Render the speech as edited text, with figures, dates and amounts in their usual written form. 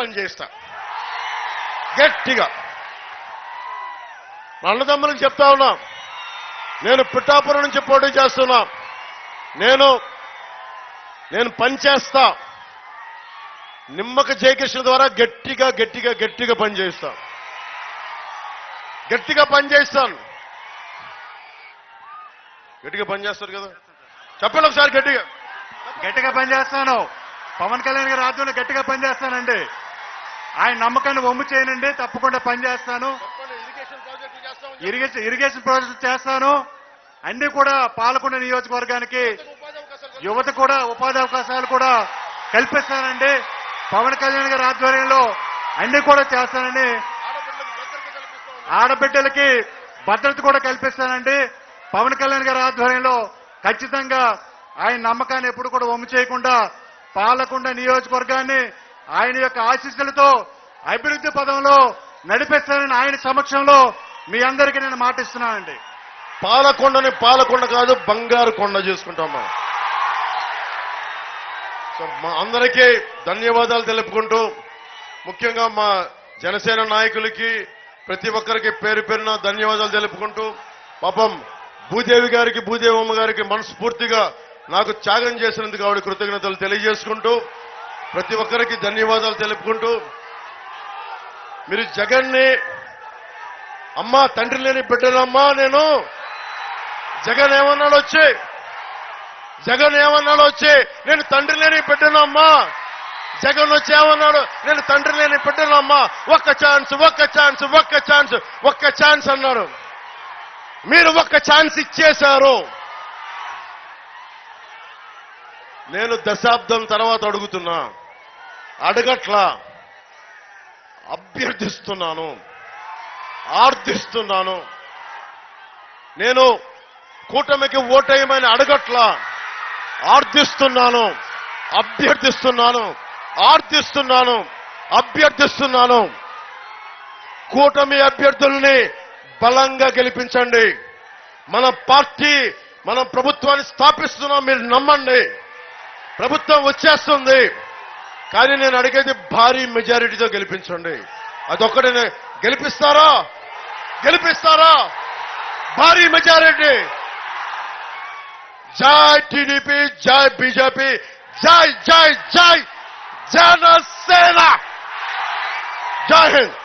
పనిచేస్తా, గట్టిగా. మా అన్నదమ్ములకు చెప్తా ఉన్నా, నేను పిఠాపురం నుంచి పోటీ చేస్తున్నా. నేను పనిచేస్తా. నిమ్మక జయకృష్ణ ద్వారా గట్టిగా గట్టిగా గట్టిగా పనిచేస్తా, గట్టిగా పనిచేస్తాను. గట్టిగా పనిచేస్తారు కదా, చెప్పండి ఒకసారి. గట్టిగా పనిచేస్తాను. పవన్ కళ్యాణ్ గారి ఆధ్వర్యంలో గట్టిగా పనిచేస్తానండి. ఆయన నమ్మకాన్ని వమ్ము చేయనండి. తప్పకుండా పనిచేస్తాను. ఇరిగేషన్ ప్రాజెక్టులు చేస్తాను. అన్ని కూడా పాలకొండ నియోజకవర్గానికి యువత కూడా ఉపాధి అవకాశాలు కూడా కల్పిస్తానండి. పవన్ కళ్యాణ్ గారి ఆధ్వర్యంలో అన్ని కూడా చేస్తానండి. ఆడబిడ్డలకి భద్రత కూడా కల్పిస్తానండి. పవన్ కళ్యాణ్ గారి ఆధ్వర్యంలో ఖచ్చితంగా ఆయన నమ్మకాన్ని ఎప్పుడు కూడా వమ్ము చేయకుండా పాలకొండ నియోజకవర్గాన్ని ఆయన యొక్క ఆశీస్సులతో అభివృద్ధి పదంలో నడిపిస్తానని ఆయన సమక్షంలో మీ అందరికీ నేను మాటిస్తున్నానండి. పాలకొండని పాలకొండ కాదు, బంగారు కొండ చేసుకుంటాం. సో మా అందరికీ ధన్యవాదాలు తెలుపుకుంటూ, ముఖ్యంగా మా జనసేన నాయకులకి ప్రతి ఒక్కరికి పేరు పేరున ధన్యవాదాలు తెలుపుకుంటూ, పాపం భూదేవి గారికి, భూదేవమ్మ గారికి మనస్ఫూర్తిగా నాకు త్యాగం చేసినందుకు ఆవిడ కృతజ్ఞతలు తెలియజేసుకుంటూ, ప్రతి ఒక్కరికి ధన్యవాదాలు తెలుపుకుంటూ, మీరు జగన్ని అమ్మా తండ్రి లేని బిడ్డనమ్మా, నేను జగన్ ఏమన్నాడు వచ్చి నేను తండ్రి లేని బిడ్డనమ్మా. జగన్ వచ్చి ఏమన్నాడు, నేను తండ్రి లేని బిడ్డనమ్మా, ఒక్క ఛాన్స్ అన్నాడు. మీరు ఒక్క ఛాన్స్ ఇచ్చేశారు. నేను దశాబ్దం తర్వాత అడుగుతున్నా, అడగట్లా, అభ్యర్థిస్తున్నాను, ఆర్థిస్తున్నాను. నేను కూటమికి ఓటేయమని అడగట్లా, ఆర్థిస్తున్నాను, అభ్యర్థిస్తున్నాను. కూటమి అభ్యర్థుల్ని బలంగా గెలిపించండి. మన పార్టీ, మనం ప్రభుత్వాన్ని స్థాపిస్తున్నాం. మీరు నమ్మండి, ప్రభుత్వం వచ్చేస్తుంది. కానీ నేను అడిగేది భారీ మెజారిటీతో గెలిపించండి. అదొక్కటే. గెలిపిస్తారా? భారీ మెజారిటీ. జై టీడీపీ, జై బీజేపీ, జై జనసేన. జై హింద్.